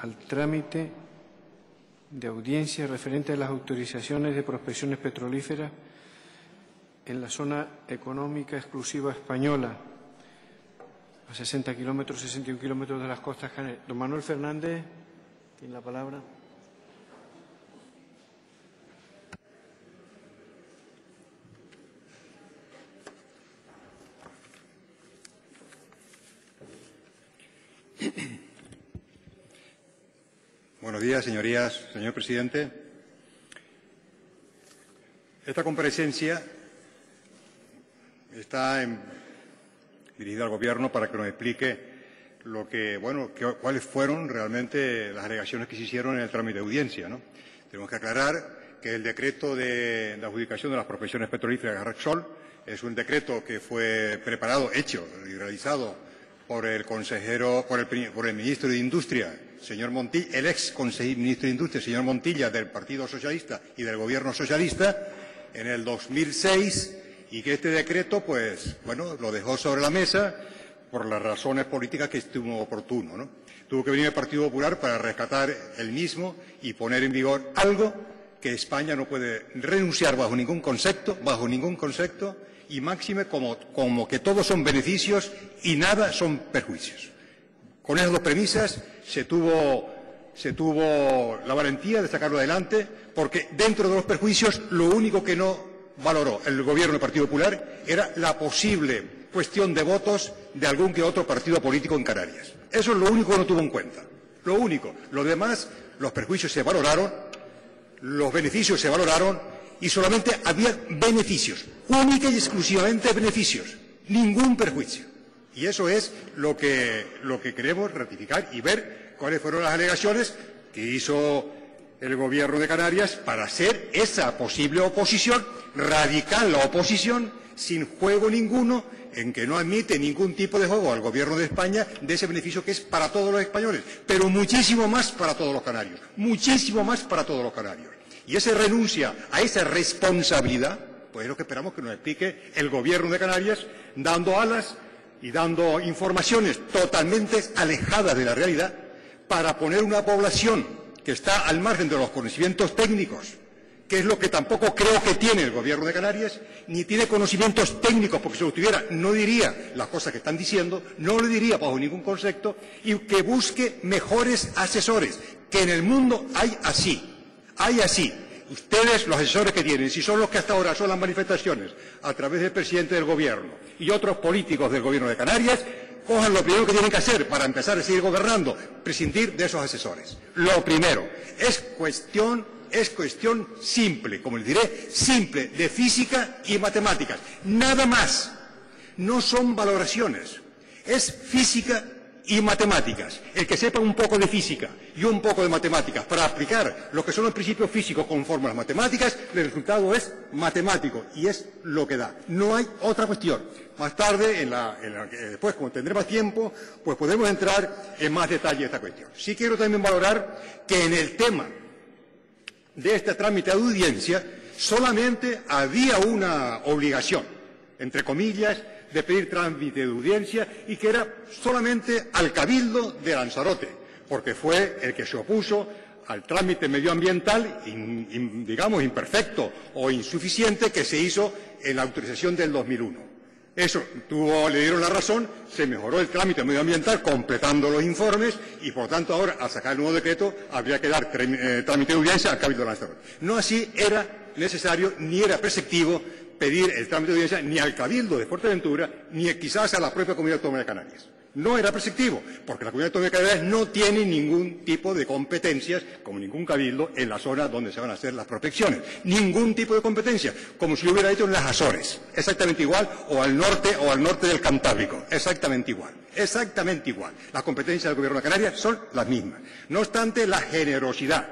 al trámite de audiencia referente a las autorizaciones de prospecciones petrolíferas en la zona económica exclusiva española, a 60 kilómetros, 61 kilómetros de las costas canarias. Don Manuel Fernández, tiene la palabra. Buenos días, señorías. Señor presidente, esta comparecencia está dirigida al Gobierno para que nos explique cuáles fueron realmente las alegaciones que se hicieron en el trámite de audiencia, ¿no? Tenemos que aclarar que el decreto de la adjudicación de las prospecciones petrolíferas de Repsol es un decreto que fue preparado, hecho y realizado por el ministro de Industria, señor Montilla, el ex ministro de Industria, señor Montilla, del Partido Socialista y del Gobierno socialista, en el 2006, y que este decreto, lo dejó sobre la mesa por las razones políticas que estuvo oportuno, ¿no? Tuvo que venir el Partido Popular para rescatar el mismo y poner en vigor algo que España no puede renunciar bajo ningún concepto, y máxime como que todos son beneficios y nada son perjuicios. Con esas dos premisas se tuvo la valentía de sacarlo adelante, porque dentro de los perjuicios lo único que no valoró el Gobierno del Partido Popular era la posible cuestión de votos de algún que otro partido político en Canarias. Eso es lo único que no tuvo en cuenta. Lo único. Lo demás, los perjuicios se valoraron, los beneficios se valoraron y solamente había beneficios, única y exclusivamente beneficios, ningún perjuicio. Y eso es lo que queremos ratificar y ver cuáles fueron las alegaciones que hizo el Gobierno de Canarias para hacer esa posible oposición, radical la oposición, sin juego ninguno, en que no admite ningún tipo de juego al Gobierno de España de ese beneficio que es para todos los españoles, pero muchísimo más para todos los canarios, muchísimo más para todos los canarios. Y esa renuncia a esa responsabilidad, pues es lo que esperamos que nos explique el Gobierno de Canarias, dando alas y dando informaciones totalmente alejadas de la realidad para poner una población que está al margen de los conocimientos técnicos, que es lo que tampoco creo que tiene el Gobierno de Canarias, ni tiene conocimientos técnicos, porque si lo tuviera no diría las cosas que están diciendo, no lo diría bajo ningún concepto, y que busque mejores asesores, que en el mundo hay así. Ustedes, los asesores que tienen, si son los que hasta ahora son las manifestaciones a través del presidente del Gobierno y otros políticos del Gobierno de Canarias, cojan lo primero que tienen que hacer para empezar a seguir gobernando, prescindir de esos asesores. Lo primero, es cuestión simple, como les diré, simple, de física y matemáticas. Nada más. No son valoraciones. Es física y matemáticas. El que sepa un poco de física y un poco de matemáticas para aplicar lo que son los principios físicos con fórmulas matemáticas, el resultado es matemático y es lo que da. No hay otra cuestión. Más tarde, después, como tendré más tiempo, pues podemos entrar en más detalle de esta cuestión. Sí quiero también valorar que en el tema de este trámite de audiencia solamente había una obligación, entre comillas, de pedir trámite de audiencia y que era solamente al Cabildo de Lanzarote, porque fue el que se opuso al trámite medioambiental, digamos, imperfecto o insuficiente que se hizo en la autorización del 2001. Eso le dieron la razón, se mejoró el trámite medioambiental completando los informes y, por tanto, ahora, al sacar el nuevo decreto, habría que dar trámite de audiencia al Cabildo de Lanzarote. No así era necesario ni era preceptivo pedir el trámite de audiencia ni al Cabildo de Fuerteventura ni quizás a la propia Comunidad Autónoma de Canarias. No era preceptivo, porque la Comunidad Autónoma de Canarias no tiene ningún tipo de competencias, como ningún cabildo, en la zona donde se van a hacer las prospecciones. Ningún tipo de competencia, como si lo hubiera hecho en las Azores. Exactamente igual, o al norte del Cantábrico. Exactamente igual. Exactamente igual. Las competencias del Gobierno de Canarias son las mismas. No obstante, la generosidad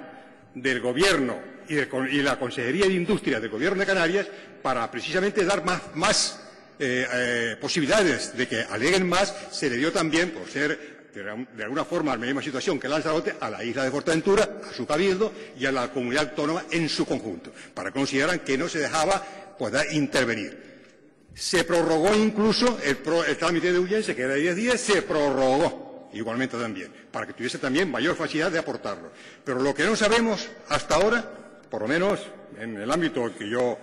del Gobierno y la Consejería de Industria del Gobierno de Canarias para precisamente dar más posibilidades de que aleguen más, se le dio también, por ser de alguna forma la misma situación que Lanzarote, a la isla de Fuerteventura, a su cabildo y a la comunidad autónoma en su conjunto, para que consideraran que no se dejaba intervenir. Se prorrogó incluso el trámite de audiencia, que era de 10 días, se prorrogó. igualmente también, para que tuviese también mayor facilidad de aportarlo. Pero lo que no sabemos hasta ahora, por lo menos en el ámbito que yo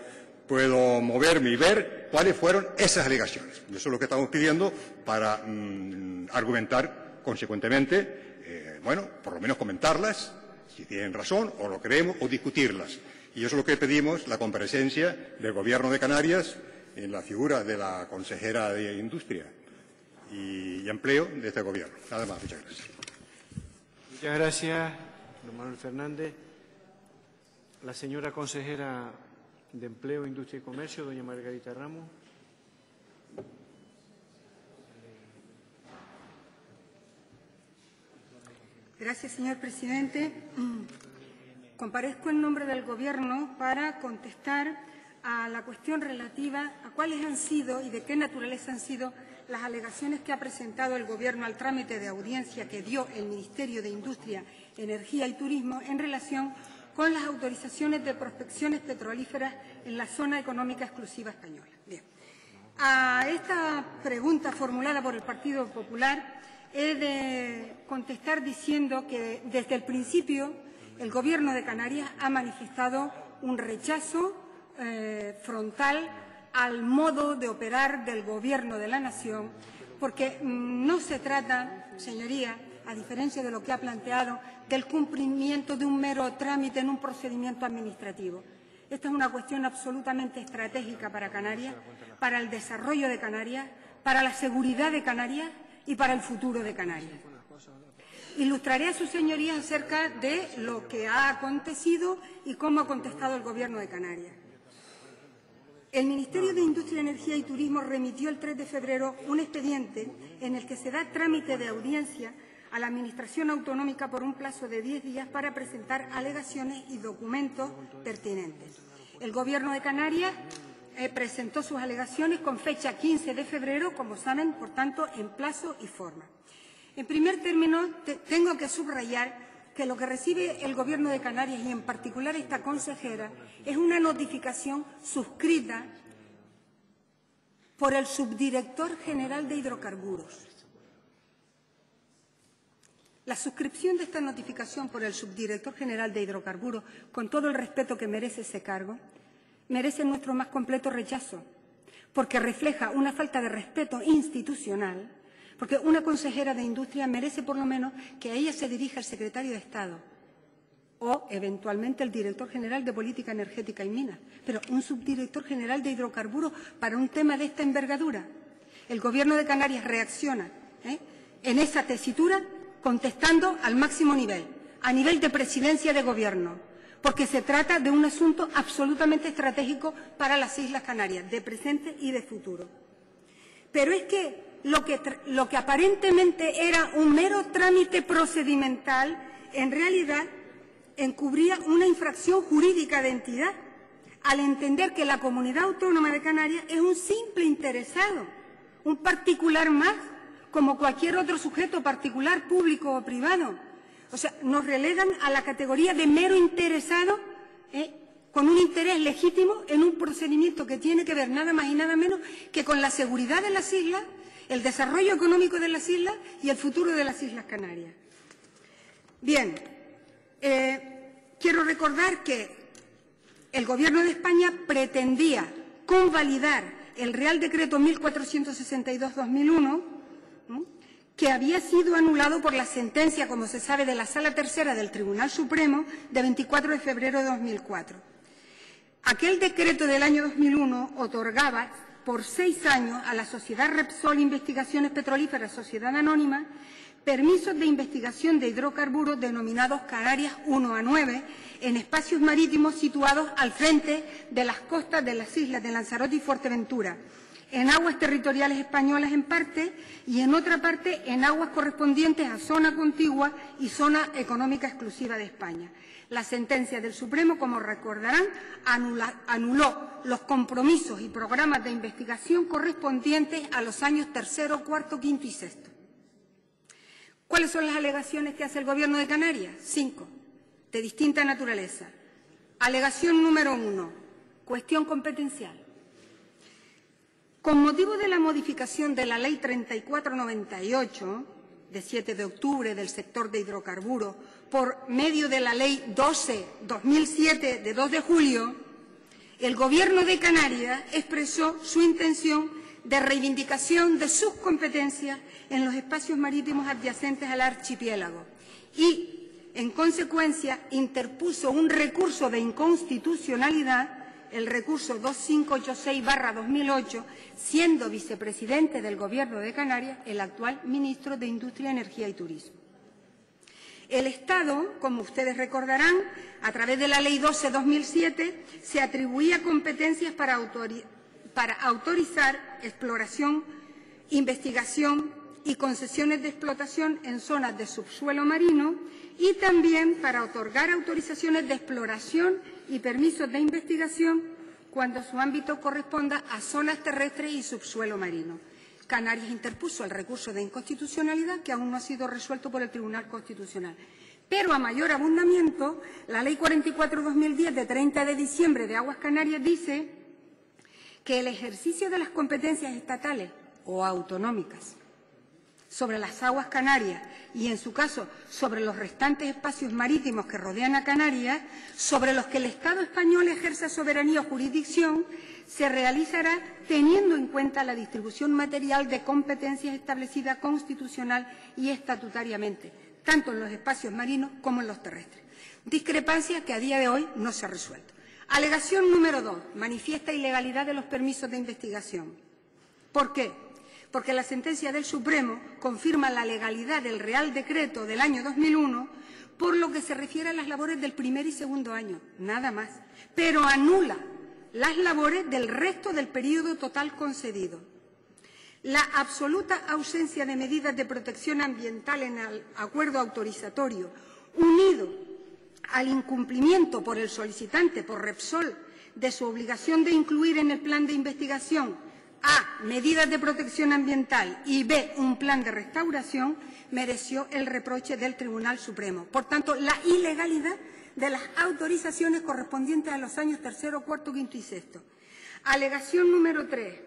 puedo moverme y ver, cuáles fueron esas alegaciones. Y eso es lo que estamos pidiendo para argumentar consecuentemente, bueno, por lo menos comentarlas, si tienen razón o lo creemos, o discutirlas. Y eso es lo que pedimos, la comparecencia del Gobierno de Canarias en la figura de la consejera de Industria y Empleo de este Gobierno. Nada más, muchas gracias. Muchas gracias, don Manuel Fernández. La señora consejera de Empleo, Industria y Comercio, doña Margarita Ramos. Gracias, señor presidente. Comparezco en nombre del Gobierno para contestar a la cuestión relativa a cuáles han sido y de qué naturaleza han sido las alegaciones que ha presentado el Gobierno al trámite de audiencia que dio el Ministerio de Industria, Energía y Turismo en relación con las autorizaciones de prospecciones petrolíferas en la zona económica exclusiva española. Bien. A esta pregunta formulada por el Partido Popular he de contestar diciendo que desde el principio el Gobierno de Canarias ha manifestado un rechazo frontal al modo de operar del Gobierno de la Nación, porque no se trata, señoría, a diferencia de lo que ha planteado, del cumplimiento de un mero trámite en un procedimiento administrativo. Esta es una cuestión absolutamente estratégica para Canarias, para el desarrollo de Canarias, para la seguridad de Canarias y para el futuro de Canarias. Ilustraré a sus señorías acerca de lo que ha acontecido y cómo ha contestado el Gobierno de Canarias. El Ministerio de Industria, Energía y Turismo remitió el 3 de febrero un expediente en el que se da trámite de audiencia a la Administración Autonómica por un plazo de 10 días para presentar alegaciones y documentos pertinentes. El Gobierno de Canarias presentó sus alegaciones con fecha 15 de febrero, como saben, por tanto, en plazo y forma. En primer término, tengo que subrayar que lo que recibe el Gobierno de Canarias, y en particular esta consejera, es una notificación suscrita por el subdirector general de Hidrocarburos. La suscripción de esta notificación por el subdirector general de Hidrocarburos, con todo el respeto que merece ese cargo, merece nuestro más completo rechazo, porque refleja una falta de respeto institucional. Porque una consejera de Industria merece por lo menos que a ella se dirija el secretario de Estado o, eventualmente, el director general de Política Energética y Minas. Pero un subdirector general de Hidrocarburos para un tema de esta envergadura. El Gobierno de Canarias reacciona en esa tesitura contestando al máximo nivel, a nivel de presidencia de Gobierno, porque se trata de un asunto absolutamente estratégico para las Islas Canarias, de presente y de futuro. Pero es que lo que aparentemente era un mero trámite procedimental, en realidad encubría una infracción jurídica de entidad, al entender que la Comunidad Autónoma de Canarias es un simple interesado, un particular más, como cualquier otro sujeto particular, público o privado. O sea, nos relegan a la categoría de mero interesado, con un interés legítimo en un procedimiento que tiene que ver nada más y nada menos que con la seguridad de las islas, el desarrollo económico de las islas y el futuro de las Islas Canarias. Bien, quiero recordar que el Gobierno de España pretendía convalidar el Real Decreto 1462/2001, que había sido anulado por la sentencia, como se sabe, de la Sala Tercera del Tribunal Supremo de 24 de febrero de 2004. Aquel decreto del año 2001 otorgaba por 6 años a la Sociedad Repsol Investigaciones Petrolíferas, Sociedad Anónima, permisos de investigación de hidrocarburos denominados Canarias 1 a 9 en espacios marítimos situados al frente de las costas de las islas de Lanzarote y Fuerteventura, en aguas territoriales españolas en parte y en otra parte en aguas correspondientes a zona contigua y zona económica exclusiva de España. La sentencia del Supremo, como recordarán, anuló los compromisos y programas de investigación correspondientes a los años tercero, cuarto, quinto y sexto. ¿Cuáles son las alegaciones que hace el Gobierno de Canarias? 5, de distinta naturaleza. Alegación número 1, cuestión competencial. Con motivo de la modificación de la Ley 34/98, de 7 de octubre del sector de hidrocarburos por medio de la Ley 12/2007 de 2 de julio, el Gobierno de Canarias expresó su intención de reivindicación de sus competencias en los espacios marítimos adyacentes al archipiélago y, en consecuencia, interpuso un recurso de inconstitucionalidad, el recurso 2586/2008, siendo vicepresidente del Gobierno de Canarias el actual ministro de Industria, Energía y Turismo. El Estado, como ustedes recordarán, a través de la Ley 12/2007, se atribuía competencias para autorizar exploración, investigación y concesiones de explotación en zonas de subsuelo marino y también para otorgar autorizaciones de exploración y permisos de investigación cuando su ámbito corresponda a zonas terrestres y subsuelo marino. Canarias interpuso el recurso de inconstitucionalidad que aún no ha sido resuelto por el Tribunal Constitucional. Pero a mayor abundamiento, la Ley 44/2010 de 30 de diciembre de Aguas Canarias dice que el ejercicio de las competencias estatales o autonómicas sobre las aguas canarias y, en su caso, sobre los restantes espacios marítimos que rodean a Canarias, sobre los que el Estado español ejerza soberanía o jurisdicción, se realizará teniendo en cuenta la distribución material de competencias establecida constitucional y estatutariamente, tanto en los espacios marinos como en los terrestres. Discrepancia que a día de hoy no se ha resuelto. Alegación número 2. Manifiesta ilegalidad de los permisos de investigación. ¿Por qué? Porque la sentencia del Supremo confirma la legalidad del Real Decreto del año 2001 por lo que se refiere a las labores del primer y segundo año, nada más, pero anula las labores del resto del período total concedido. La absoluta ausencia de medidas de protección ambiental en el acuerdo autorizatorio, unido al incumplimiento por el solicitante, por Repsol, de su obligación de incluir en el plan de investigación A, medidas de protección ambiental y B, un plan de restauración, mereció el reproche del Tribunal Supremo. Por tanto, la ilegalidad de las autorizaciones correspondientes a los años tercero, cuarto, quinto y sexto. Alegación número 3.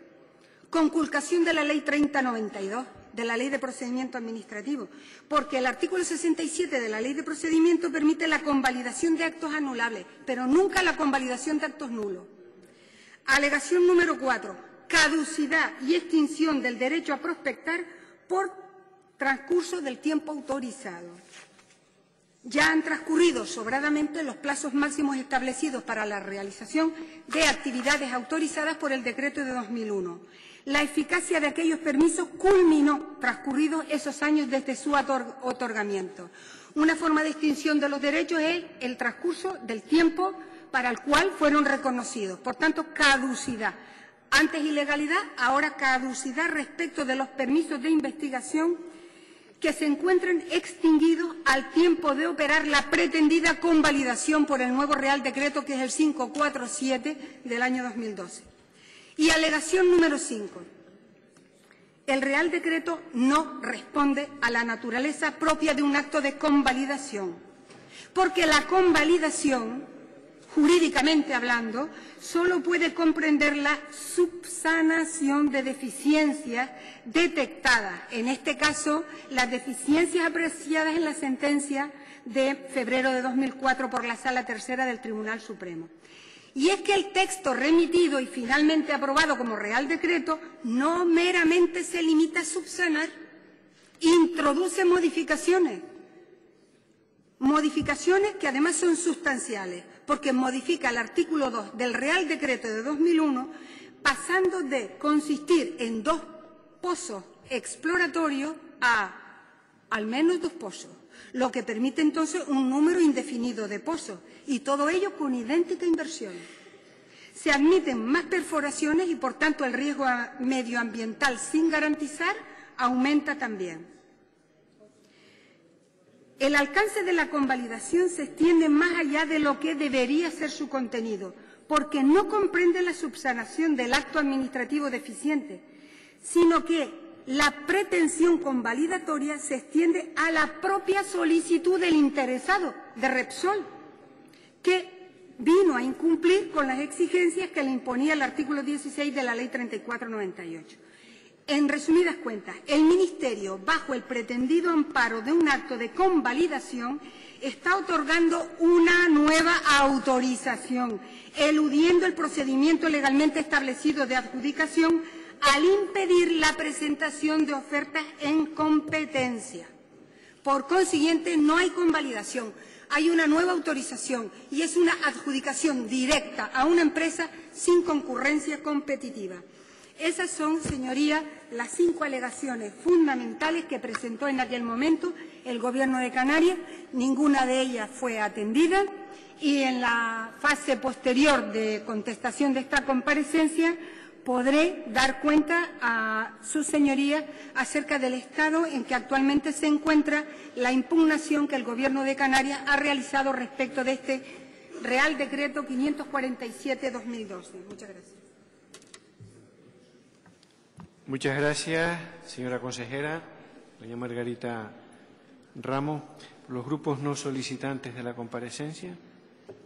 Conculcación de la Ley 30/92, de la Ley de Procedimiento Administrativo, porque el artículo 67 de la Ley de Procedimiento permite la convalidación de actos anulables, pero nunca la convalidación de actos nulos. Alegación número 4. Caducidad y extinción del derecho a prospectar por transcurso del tiempo autorizado. Ya han transcurrido sobradamente los plazos máximos establecidos para la realización de actividades autorizadas por el decreto de 2001. La eficacia de aquellos permisos culminó transcurridos esos años desde su otorgamiento. Una forma de extinción de los derechos es el transcurso del tiempo para el cual fueron reconocidos. Por tanto, caducidad. Antes ilegalidad, ahora caducidad respecto de los permisos de investigación que se encuentren extinguidos al tiempo de operar la pretendida convalidación por el nuevo Real Decreto, que es el 547 del año 2012. Y alegación número 5. El Real Decreto no responde a la naturaleza propia de un acto de convalidación, porque la convalidación, jurídicamente hablando, solo puede comprender la subsanación de deficiencias detectadas, en este caso, las deficiencias apreciadas en la sentencia de febrero de 2004 por la Sala Tercera del Tribunal Supremo. Y es que el texto remitido y finalmente aprobado como Real Decreto no meramente se limita a subsanar, introduce modificaciones que además son sustanciales, porque modifica el artículo 2 del Real Decreto de 2001, pasando de consistir en 2 pozos exploratorios a al menos 2 pozos, lo que permite entonces un número indefinido de pozos, y todo ello con idéntica inversión. Se admiten más perforaciones y, por tanto, el riesgo medioambiental sin garantizar aumenta también. El alcance de la convalidación se extiende más allá de lo que debería ser su contenido, porque no comprende la subsanación del acto administrativo deficiente, sino que la pretensión convalidatoria se extiende a la propia solicitud del interesado, de Repsol, que vino a incumplir con las exigencias que le imponía el artículo 16 de la Ley 34/98. En resumidas cuentas, el Ministerio, bajo el pretendido amparo de un acto de convalidación, está otorgando una nueva autorización, eludiendo el procedimiento legalmente establecido de adjudicación al impedir la presentación de ofertas en competencia. Por consiguiente, no hay convalidación, hay una nueva autorización y es una adjudicación directa a una empresa sin concurrencia competitiva. Esas son, señorías, las 5 alegaciones fundamentales que presentó en aquel momento el Gobierno de Canarias. Ninguna de ellas fue atendida y en la fase posterior de contestación de esta comparecencia podré dar cuenta a sus señorías acerca del estado en que actualmente se encuentra la impugnación que el Gobierno de Canarias ha realizado respecto de este Real Decreto 547/2012. Muchas gracias. Muchas gracias, señora consejera. Doña Margarita Ramos. Los grupos no solicitantes de la comparecencia.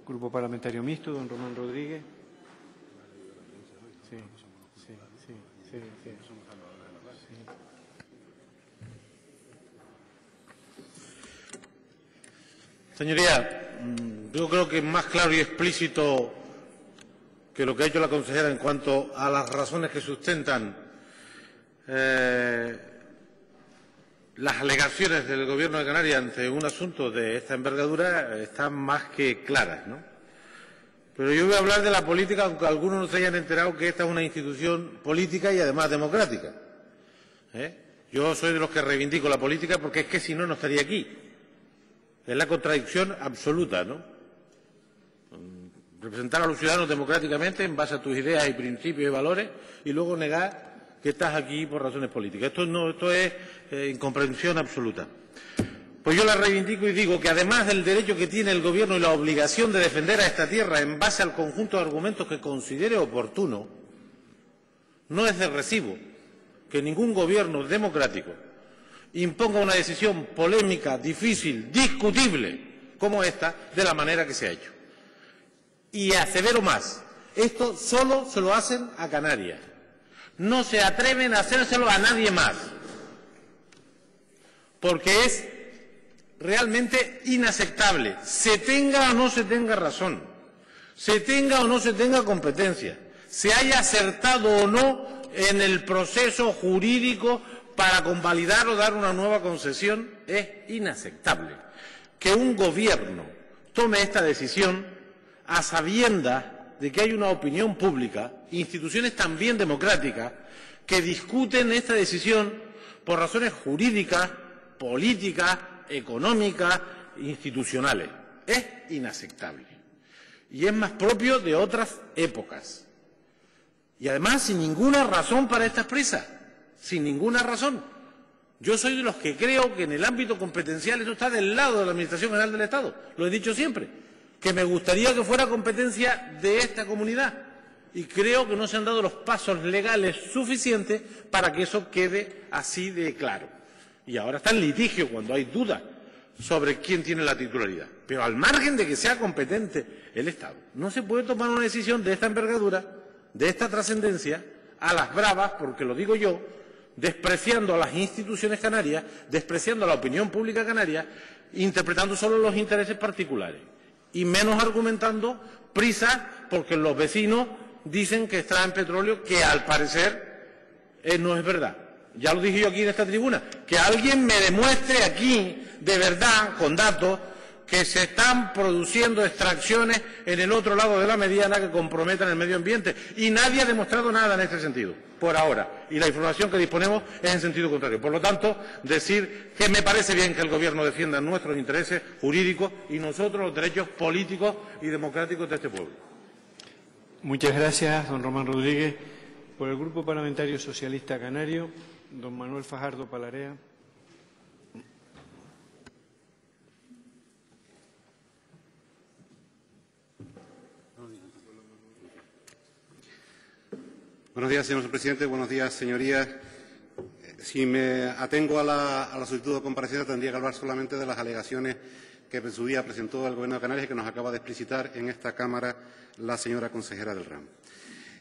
Grupo Parlamentario Mixto, don Román Rodríguez. Sí. Señoría, yo creo que es más claro y explícito que lo que ha hecho la consejera en cuanto a las razones que sustentan las alegaciones del Gobierno de Canarias ante un asunto de esta envergadura están más que claras, ¿no? Pero yo voy a hablar de la política, aunque algunos no se hayan enterado que esta es una institución política y además democrática. Yo soy de los que reivindico la política porque es que si no, no estaría aquí. Es la contradicción absoluta, ¿no? Representar a los ciudadanos democráticamente en base a tus ideas y principios y valores y luego negar que estás aquí por razones políticas. Esto es incomprensión absoluta. Pues yo la reivindico y digo que además del derecho que tiene el Gobierno y la obligación de defender a esta tierra en base al conjunto de argumentos que considere oportuno, no es de recibo que ningún gobierno democrático imponga una decisión polémica, difícil, discutible, como esta, de la manera que se ha hecho. Y asevero más, esto solo se lo hacen a Canarias. No se atreven a hacérselo a nadie más, porque es realmente inaceptable, se tenga o no se tenga razón, se tenga o no se tenga competencia, se haya acertado o no en el proceso jurídico para convalidar o dar una nueva concesión, es inaceptable que un gobierno tome esta decisión a sabiendas de que hay una opinión pública, instituciones también democráticas, que discuten esta decisión por razones jurídicas, políticas, económicas, institucionales. Es inaceptable. Y es más propio de otras épocas. Y además sin ninguna razón para esta prisa. Sin ninguna razón. Yo soy de los que creo que en el ámbito competencial eso está del lado de la Administración General del Estado. Lo he dicho siempre. Que me gustaría que fuera competencia de esta comunidad. Y creo que no se han dado los pasos legales suficientes para que eso quede así de claro. Y ahora está en litigio cuando hay dudas sobre quién tiene la titularidad. Pero al margen de que sea competente el Estado, no se puede tomar una decisión de esta envergadura, de esta trascendencia, a las bravas, porque lo digo yo, despreciando a las instituciones canarias, despreciando a la opinión pública canaria, interpretando solo los intereses particulares y menos argumentando prisa porque los vecinos dicen que extraen petróleo, que al parecer no es verdad. Ya lo dije yo aquí en esta tribuna, que alguien me demuestre aquí, de verdad, con datos, que se están produciendo extracciones en el otro lado de la mediana que comprometan el medio ambiente. Y nadie ha demostrado nada en este sentido, por ahora. Y la información que disponemos es en sentido contrario. Por lo tanto, decir que me parece bien que el Gobierno defienda nuestros intereses jurídicos y nosotros los derechos políticos y democráticos de este pueblo. Muchas gracias, don Román Rodríguez. Por el Grupo Parlamentario Socialista Canario, don Manuel Fajardo Palarea. Buenos días, señor presidente. Buenos días, señorías. Si me atengo a la solicitud de comparecencia, tendría que hablar solamente de las alegaciones que en su día presentó el Gobierno de Canarias y que nos acaba de explicitar en esta Cámara la señora consejera del ramo.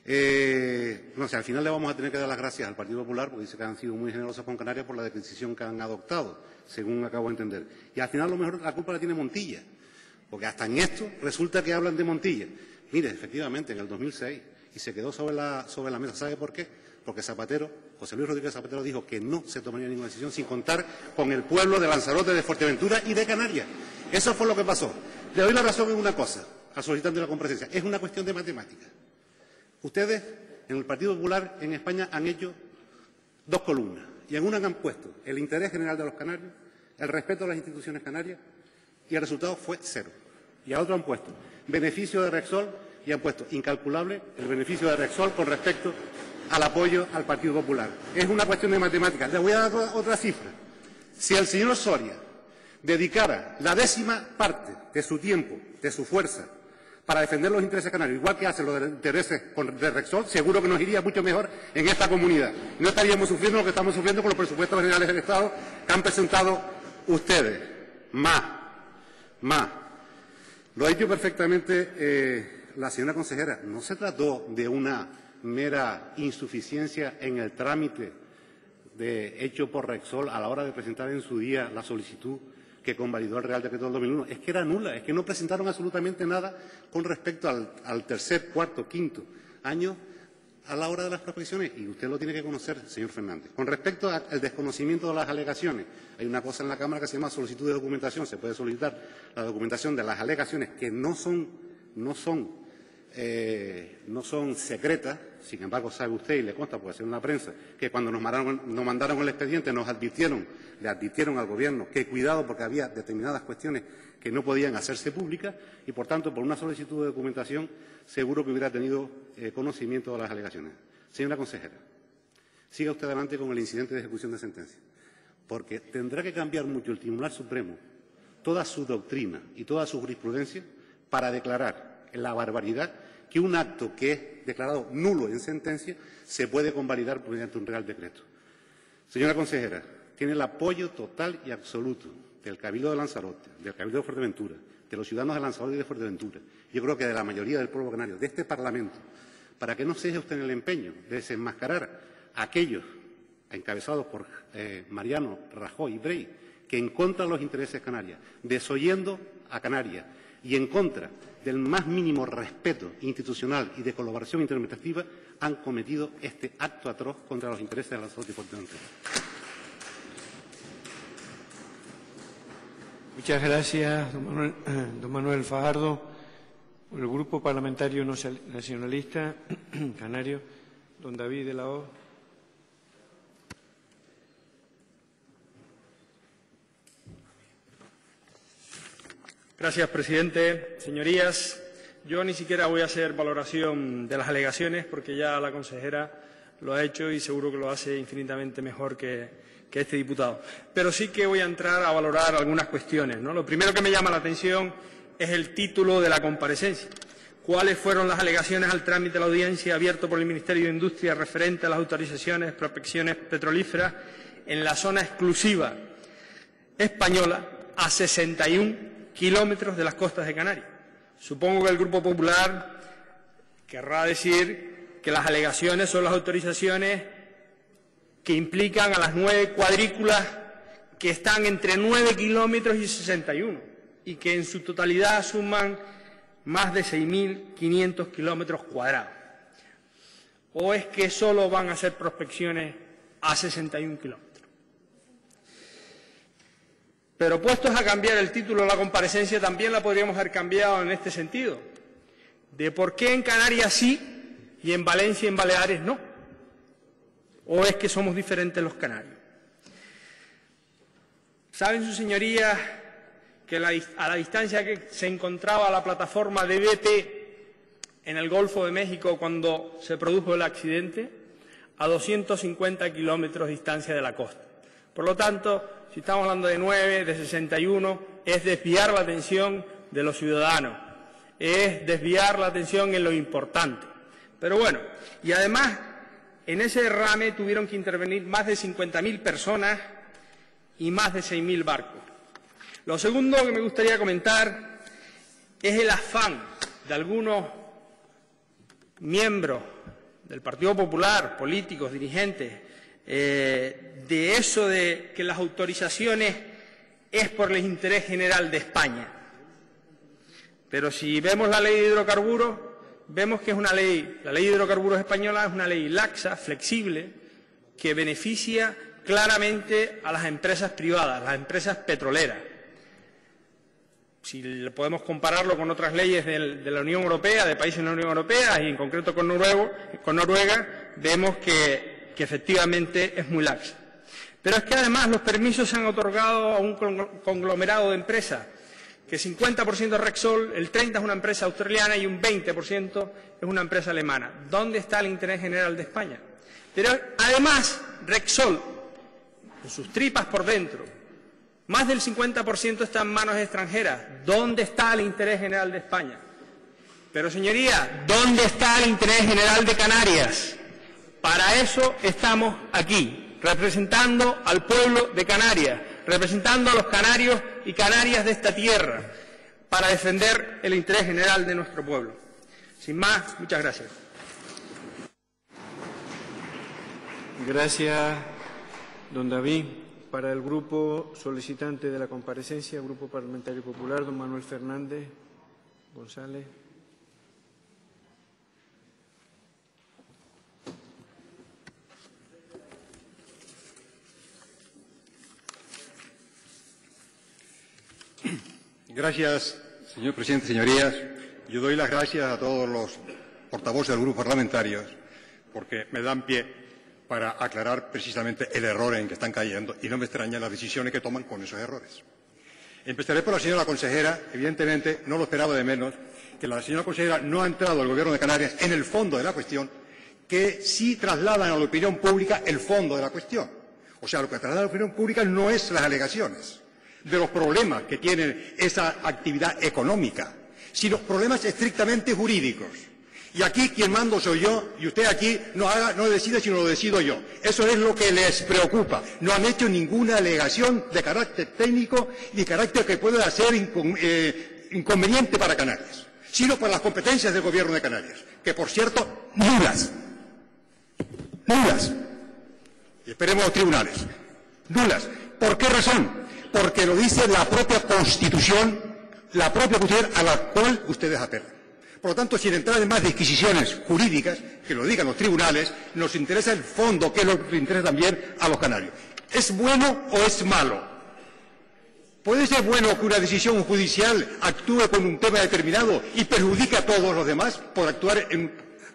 No sé, al final le vamos a tener que dar las gracias al Partido Popular porque dice que han sido muy generosos con Canarias por la decisión que han adoptado, según acabo de entender. Y al final, a lo mejor, la culpa la tiene Montilla, porque hasta en esto resulta que hablan de Montilla. Mire, efectivamente, en el 2006, y se quedó sobre la mesa. ¿Sabe por qué? Porque Zapatero, José Luis Rodríguez Zapatero, dijo que no se tomaría ninguna decisión sin contar con el pueblo de Lanzarote, de Fuerteventura y de Canarias. Eso fue lo que pasó. Le doy la razón en una cosa, al solicitante de la comparecencia. Es una cuestión de matemáticas. Ustedes, en el Partido Popular, en España, han hecho 2 columnas. Y en una han puesto el interés general de los canarios, el respeto a las instituciones canarias, y el resultado fue 0. Y a otro han puesto beneficio de Repsol, y han puesto incalculable el beneficio de Repsol con respecto al apoyo al Partido Popular. Es una cuestión de matemáticas. Les voy a dar otra cifra. Si el señor Soria dedicara la 10ª parte de su tiempo, de su fuerza, para defender los intereses canarios, igual que hace los intereses de Repsol, seguro que nos iría mucho mejor en esta comunidad. No estaríamos sufriendo lo que estamos sufriendo con los presupuestos generales del Estado que han presentado ustedes. Más. Lo ha dicho perfectamente la señora consejera. No se trató de una mera insuficiencia en el trámite hecho por Repsol a la hora de presentar en su día la solicitud que convalidó el Real Decreto del 2001. Es que era nula, es que no presentaron absolutamente nada con respecto al tercer, cuarto, quinto año a la hora de las prospecciones, y usted lo tiene que conocer, señor Fernández. Con respecto al desconocimiento de las alegaciones, hay una cosa en la Cámara que se llama solicitud de documentación. Se puede solicitar la documentación de las alegaciones que no son secretas. Sin embargo, sabe usted, y le consta, porque hacer una prensa, que cuando nos mandaron el expediente le advirtieron al Gobierno que cuidado porque había determinadas cuestiones que no podían hacerse públicas y, por tanto, por una solicitud de documentación seguro que hubiera tenido conocimiento de las alegaciones. Señora consejera, siga usted adelante con el incidente de ejecución de sentencia, porque tendrá que cambiar mucho el Tribunal Supremo, toda su doctrina y toda su jurisprudencia para declarar la barbaridad que un acto que es declarado nulo en sentencia se puede convalidar mediante un Real Decreto. Señora consejera, tiene el apoyo total y absoluto del Cabildo de Lanzarote, del Cabildo de Fuerteventura, de los ciudadanos de Lanzarote y de Fuerteventura, yo creo que de la mayoría del pueblo canario, de este Parlamento, para que no se deje usted en el empeño de desenmascarar a aquellos encabezados por Mariano Rajoy y Brey, que en contra de los intereses canarios, desoyendo a Canarias y en contra del más mínimo respeto institucional y de colaboración interpretativa, han cometido este acto atroz contra los intereses de Lanzarote y Fuerteventura. Muchas gracias, don Manuel Fajardo. Por el Grupo Parlamentario Nacionalista Canario, don David de la O. Gracias, presidente. Señorías, yo ni siquiera voy a hacer valoración de las alegaciones porque ya la consejera lo ha hecho y seguro que lo hace infinitamente mejor que este diputado. Pero sí que voy a entrar a valorar algunas cuestiones, ¿no? Lo primero que me llama la atención es el título de la comparecencia. ¿Cuáles fueron las alegaciones al trámite de la audiencia abierto por el Ministerio de Industria referente a las autorizaciones de prospecciones petrolíferas en la zona exclusiva española a 61 kilómetros de las costas de Canarias? Supongo que el Grupo Popular querrá decir que las alegaciones son las autorizaciones que implican a las 9 cuadrículas que están entre 9 kilómetros y 61 y que en su totalidad suman más de 6.500 kilómetros cuadrados. ¿O es que solo van a hacer prospecciones a 61 kilómetros? Pero puestos a cambiar el título de la comparecencia, también la podríamos haber cambiado en este sentido, de por qué en Canarias sí y en Valencia y en Baleares no. ¿O es que somos diferentes los canarios? ¿Saben sus señorías que a la distancia que se encontraba la plataforma de BP en el Golfo de México cuando se produjo el accidente? A 250 kilómetros de distancia de la costa. Por lo tanto, si estamos hablando de 9, de 61, es desviar la atención de los ciudadanos, es desviar la atención en lo importante. Pero bueno, y además, en ese derrame tuvieron que intervenir más de 50.000 personas y más de 6.000 barcos. Lo segundo que me gustaría comentar es el afán de algunos miembros del Partido Popular, políticos, dirigentes, de eso de que las autorizaciones es por el interés general de España. Pero si vemos la ley de hidrocarburos, vemos que es una ley, la ley de hidrocarburos española es una ley laxa, flexible, que beneficia claramente a las empresas privadas, las empresas petroleras. Si podemos compararlo con otras leyes de la Unión Europea, de países de la Unión Europea, y en concreto con Noruega, vemos que efectivamente es muy laxa. Pero es que además los permisos se han otorgado a un conglomerado de empresas, que 50% es Repsol, el 30% es una empresa australiana y un 20% es una empresa alemana. ¿Dónde está el interés general de España? Pero además Repsol, con sus tripas por dentro, más del 50% está en manos extranjeras. ¿Dónde está el interés general de España? Pero, señoría, ¿dónde está el interés general de Canarias? Para eso estamos aquí, representando al pueblo de Canarias, representando a los canarios y canarias de esta tierra, para defender el interés general de nuestro pueblo. Sin más, muchas gracias. Gracias, don David. Para el grupo solicitante de la comparecencia, Grupo Parlamentario Popular, don Manuel Fernández González. Gracias, señor presidente, señorías. Yo doy las gracias a todos los portavoces de los grupos parlamentarios porque me dan pie para aclarar precisamente el error en que están cayendo y no me extrañan las decisiones que toman con esos errores. Empezaré por la señora consejera. Evidentemente, no lo esperaba de menos, que la señora consejera no ha entrado al Gobierno de Canarias en el fondo de la cuestión, que sí trasladan a la opinión pública el fondo de la cuestión. O sea, lo que traslada a la opinión pública no es las alegaciones de los problemas que tiene esa actividad económica, sino problemas estrictamente jurídicos. Y aquí quien mando soy yo, y usted aquí no decide, sino lo decido yo. Eso es lo que les preocupa. No han hecho ninguna alegación de carácter técnico ni carácter que pueda ser inconveniente para Canarias, sino para las competencias del Gobierno de Canarias, que por cierto, nulas. Nulas. Y esperemos los tribunales. Nulas. ¿Por qué razón? Porque lo dice la propia Constitución a la cual ustedes apelan. Por lo tanto, sin entrar en más disquisiciones jurídicas, que lo digan los tribunales, nos interesa el fondo, que es lo que interesa también a los canarios. ¿Es bueno o es malo? ¿Puede ser bueno que una decisión judicial actúe con un tema determinado y perjudique a todos los demás por actuar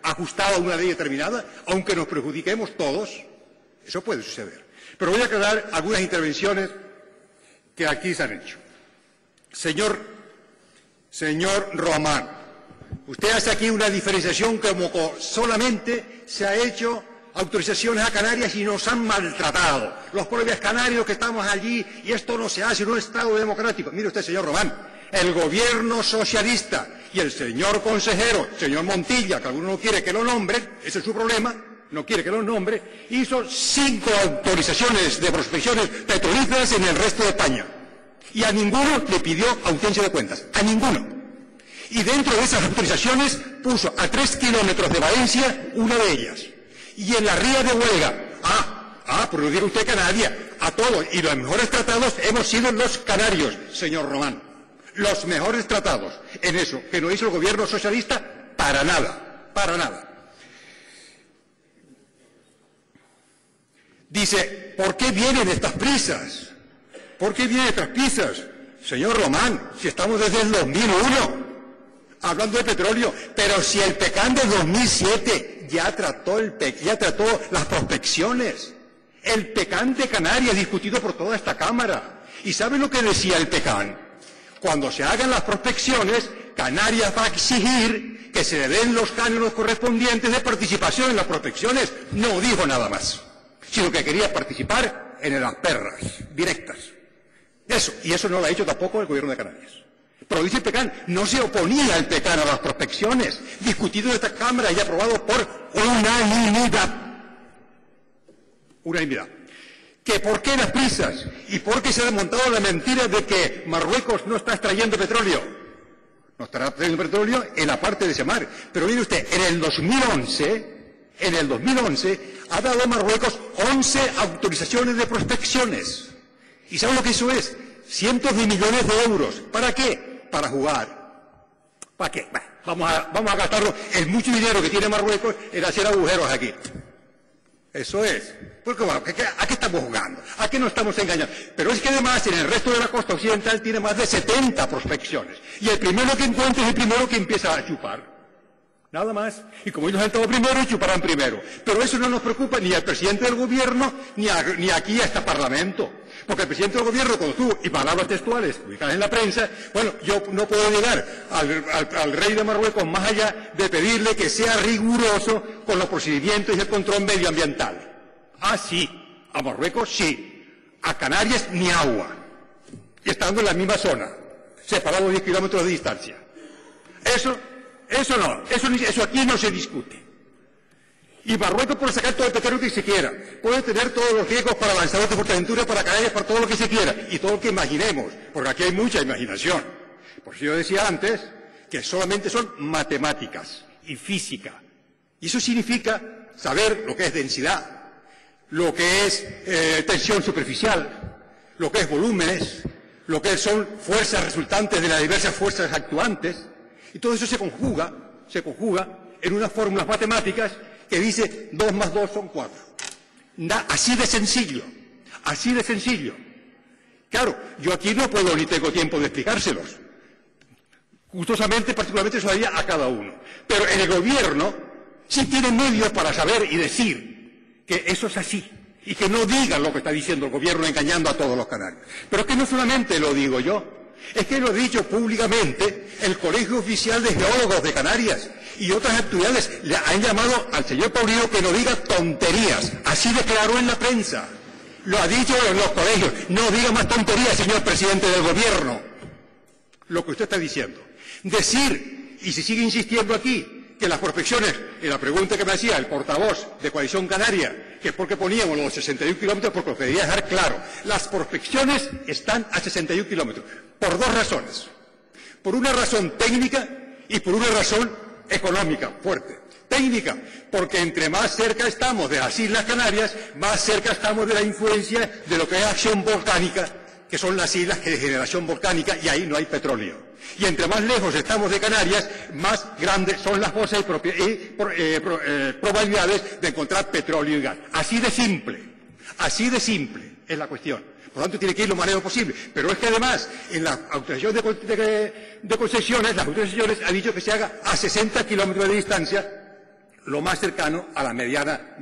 ajustado a una ley determinada, aunque nos perjudiquemos todos? Eso puede suceder. Pero voy a aclarar algunas intervenciones que aquí se han hecho. Señor Román, usted hace aquí una diferenciación como solamente se ha hecho autorizaciones a Canarias y nos han maltratado. Los propios canarios que estamos allí, y esto no se hace en un Estado democrático. Mire usted, señor Román, el gobierno socialista y el señor consejero, señor Montilla, que alguno no quiere que lo nombren, ese es su problema, no quiere que lo nombre, hizo 5 autorizaciones de prospecciones petrolíferas en el resto de España. Y a ninguno le pidió audiencia de cuentas. A ninguno. Y dentro de esas autorizaciones puso a 3 kilómetros de Valencia una de ellas. Y en la ría de Huelga, pero lo diga usted Canarias, a todos. Y los mejores tratados hemos sido los canarios, señor Román. Los mejores tratados en eso, que no hizo el gobierno socialista para nada, para nada. Dice, ¿por qué vienen estas prisas? ¿Por qué vienen estas prisas? Señor Román, si estamos desde el 2001 hablando de petróleo, pero si el PECAN de 2007 ya trató las prospecciones. El PECAN de Canarias discutido por toda esta Cámara. ¿Y sabe lo que decía el PECAN? Cuando se hagan las prospecciones, Canarias va a exigir que se le den los cánones correspondientes de participación en las prospecciones. No dijo nada más, sino que quería participar en las perras directas. Eso, y eso no lo ha hecho tampoco el Gobierno de Canarias. Pero dice el PECAN, no se oponía el PECAN a las prospecciones, discutido en esta Cámara y aprobado por unanimidad. Unanimidad. ¿Que por qué las prisas? ¿Y por qué se ha desmontado la mentira de que Marruecos no está extrayendo petróleo? No estará extrayendo petróleo en la parte de ese mar. Pero mire usted, en el 2011, en el 2011 ha dado a Marruecos 11 autorizaciones de prospecciones. ¿Y saben lo que eso es? Cientos de millones de euros. ¿Para qué? Para jugar. ¿Para qué? Vamos a gastarlo el mucho dinero que tiene Marruecos en hacer agujeros aquí. Eso es. Porque, bueno, ¿a qué estamos jugando? ¿A qué nos estamos engañando? Pero es que además en el resto de la costa occidental tiene más de 70 prospecciones. Y el primero que encuentre es el primero que empieza a chupar. Nada más. Y como ellos han estado primero, chuparán primero. Pero eso no nos preocupa ni al presidente del gobierno, ni aquí a este Parlamento. Porque el presidente del gobierno, cuando tú, y palabras textuales publicadas en la prensa, bueno, yo no puedo llegar al rey de Marruecos más allá de pedirle que sea riguroso con los procedimientos y el control medioambiental. Ah, sí. A Marruecos, sí. A Canarias, ni agua. Y estando en la misma zona, separados 10 kilómetros de distancia. Eso no, eso aquí no se discute. Y Marruecos puede sacar todo el petróleo que se quiera, puede tener todos los riesgos para Lanzarote, Fuerteventura, para Canarias, para todo lo que se quiera, y todo lo que imaginemos, porque aquí hay mucha imaginación. Por eso yo decía antes que solamente son matemáticas y física. Y eso significa saber lo que es densidad, lo que es tensión superficial, lo que es volúmenes, lo que son fuerzas resultantes de las diversas fuerzas actuantes. Y todo eso se conjuga en unas fórmulas matemáticas que dice 2 más 2 son 4. Así de sencillo, así de sencillo. Claro, yo aquí no puedo ni tengo tiempo de explicárselos. Gustosamente, particularmente, se lo haría a cada uno. Pero en el gobierno sí tiene medios para saber y decir que eso es así. Y que no digan lo que está diciendo el gobierno engañando a todos los canarios. Pero es que no solamente lo digo yo. Es que lo ha dicho públicamente el Colegio Oficial de Geólogos de Canarias y otras autoridades le han llamado al señor Paulino que no diga tonterías. Así declaró en la prensa. Lo ha dicho en los colegios. No diga más tonterías, señor presidente del gobierno. Lo que usted está diciendo. Decir, y se sigue insistiendo aquí, que las prospecciones, en la pregunta que me hacía el portavoz de Coalición Canaria, que es porque poníamos los 61 kilómetros, porque lo quería dejar claro. Las prospecciones están a 61 kilómetros. Por 2 razones. Por una razón técnica y por una razón económica fuerte. Técnica, porque entre más cerca estamos de las Islas Canarias, más cerca estamos de la influencia de lo que es acción volcánica, que son las islas de generación volcánica, y ahí no hay petróleo. Y entre más lejos estamos de Canarias, más grandes son las cosas y probabilidades de encontrar petróleo y gas. Así de simple es la cuestión. Por lo tanto, tiene que ir lo más lejos posible. Pero es que además, en la autorización de concesiones, las autorizaciones ha dicho que se haga a 60 kilómetros de distancia, lo más cercano a la mediana.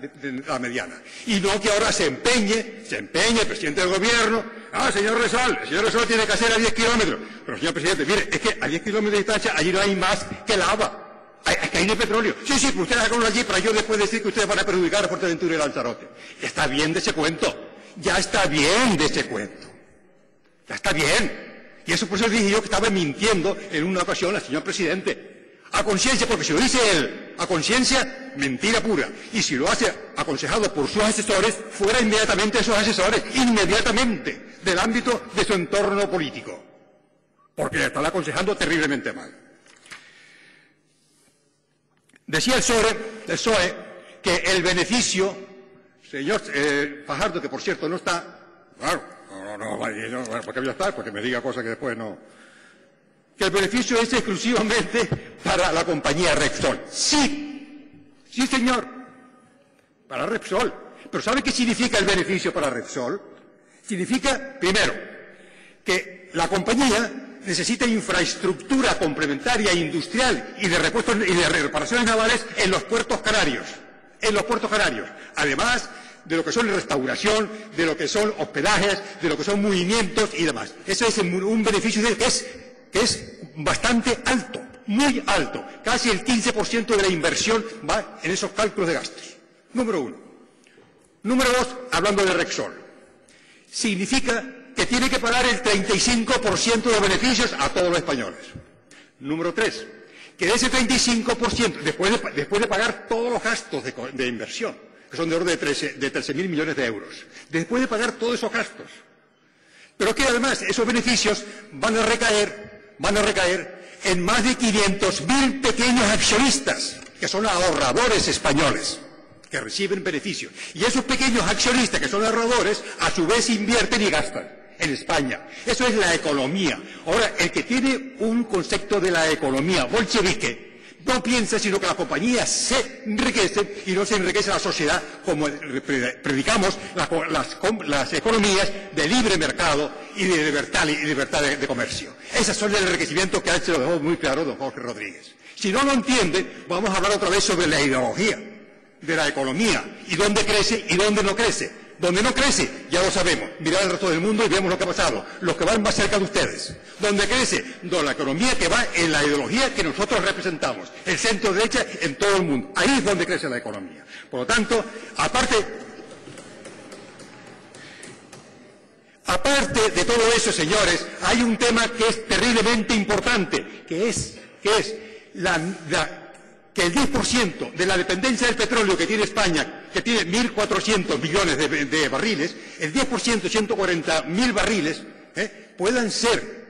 Y no que ahora se empeñe el presidente del gobierno. Ah, señor Resol, el señor Resol tiene que hacer a 10 kilómetros. Pero, señor presidente, mire, es que a 10 kilómetros de distancia allí no hay más que lava. Es que hay de petróleo. Sí, pues ustedes hagan allí para yo después decir que ustedes van a perjudicar a Fuerteventura y Lanzarote. Ya está bien de ese cuento. Ya está bien de ese cuento. Ya está bien. Y eso por eso dije yo que estaba mintiendo en una ocasión al señor presidente. A conciencia, porque si lo dice él a conciencia, mentira pura. Y si lo hace aconsejado por sus asesores, fuera inmediatamente esos asesores, inmediatamente, del ámbito de su entorno político. Porque le están aconsejando terriblemente mal. Decía el PSOE que el beneficio, señor Fajardo, que por cierto no está, claro, porque voy a estar, porque me diga cosas que después no, que el beneficio es exclusivamente para la compañía Repsol. Sí, señor, para Repsol. Pero ¿sabe qué significa el beneficio para Repsol? Significa, primero, que la compañía necesita infraestructura complementaria industrial y de repuestos y de reparaciones navales en los puertos canarios. Además de lo que son restauración, de lo que son hospedajes, de lo que son movimientos y demás. Eso es un beneficio que es bastante alto, muy alto. Casi el 15% de la inversión va en esos cálculos de gastos. Número 1. Número 2, hablando de Repsol. Significa que tiene que pagar el 35% de los beneficios a todos los españoles. Número 3, que de ese 35%, después de pagar todos los gastos de inversión, que son de orden de 13.000 millones de euros, después de pagar todos esos gastos, pero que además esos beneficios van a recaer en más de 500.000 pequeños accionistas, que son ahorradores españoles. que reciben beneficios. Y esos pequeños accionistas, que son ahorradores, a su vez invierten y gastan en España. Eso es la economía. Ahora, el que tiene un concepto de la economía bolchevique no piensa sino que las compañías se enriquecen y no se enriquece la sociedad como predicamos las economías de libre mercado y de libertad de comercio. Esos son el enriquecimiento que se lo dejó muy claro don Jorge Rodríguez. Si no lo entiende, vamos a hablar otra vez sobre la ideología de la economía y dónde crece y dónde no crece. Donde no crece, ya lo sabemos. Mirad al resto del mundo y vemos lo que ha pasado. Los que van más cerca de ustedes. Donde crece, la economía que va en la ideología que nosotros representamos. El centro derecha en todo el mundo. Ahí es donde crece la economía. Por lo tanto, aparte de todo eso, señores, hay un tema que es terriblemente importante, que es que el 10% de la dependencia del petróleo que tiene España, que tiene 1.400 millones de barriles, el 10%, 140.000 barriles, puedan ser,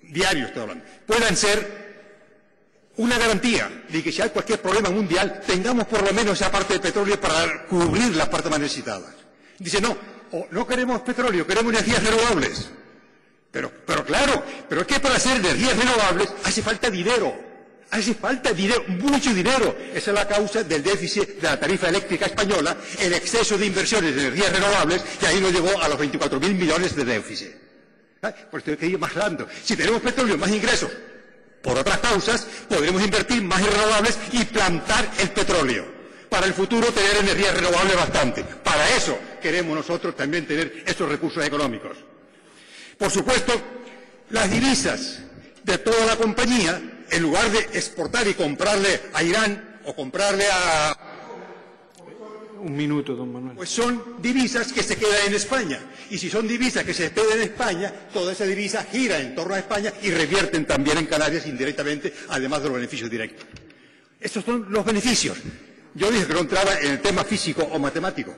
diarios estoy hablando, puedan ser una garantía de que si hay cualquier problema mundial, tengamos por lo menos esa parte del petróleo para cubrir las partes más necesitadas. Dice, no queremos petróleo, queremos energías renovables. Pero claro, pero es que para hacer energías renovables hace falta dinero. Hace falta dinero, mucho dinero. Esa es la causa del déficit de la tarifa eléctrica española, el exceso de inversiones de energías renovables, y ahí nos llevó a los 24.000 millones de déficit. Pues tenemos que ir más lento. Si tenemos petróleo, más ingresos, por otras causas, podremos invertir más en renovables y plantar el petróleo. Para el futuro tener energías renovables bastante. Para eso queremos nosotros también tener esos recursos económicos. Por supuesto, las divisas de toda la compañía, en lugar de exportar y comprarle a Irán o comprarle a... Un minuto, don Manuel. Pues son divisas que se quedan en España. Y si son divisas que se quedan en España, toda esa divisa gira en torno a España y revierten también en Canarias indirectamente, además de los beneficios directos. Estos son los beneficios. Yo dije que no entraba en el tema físico o matemático.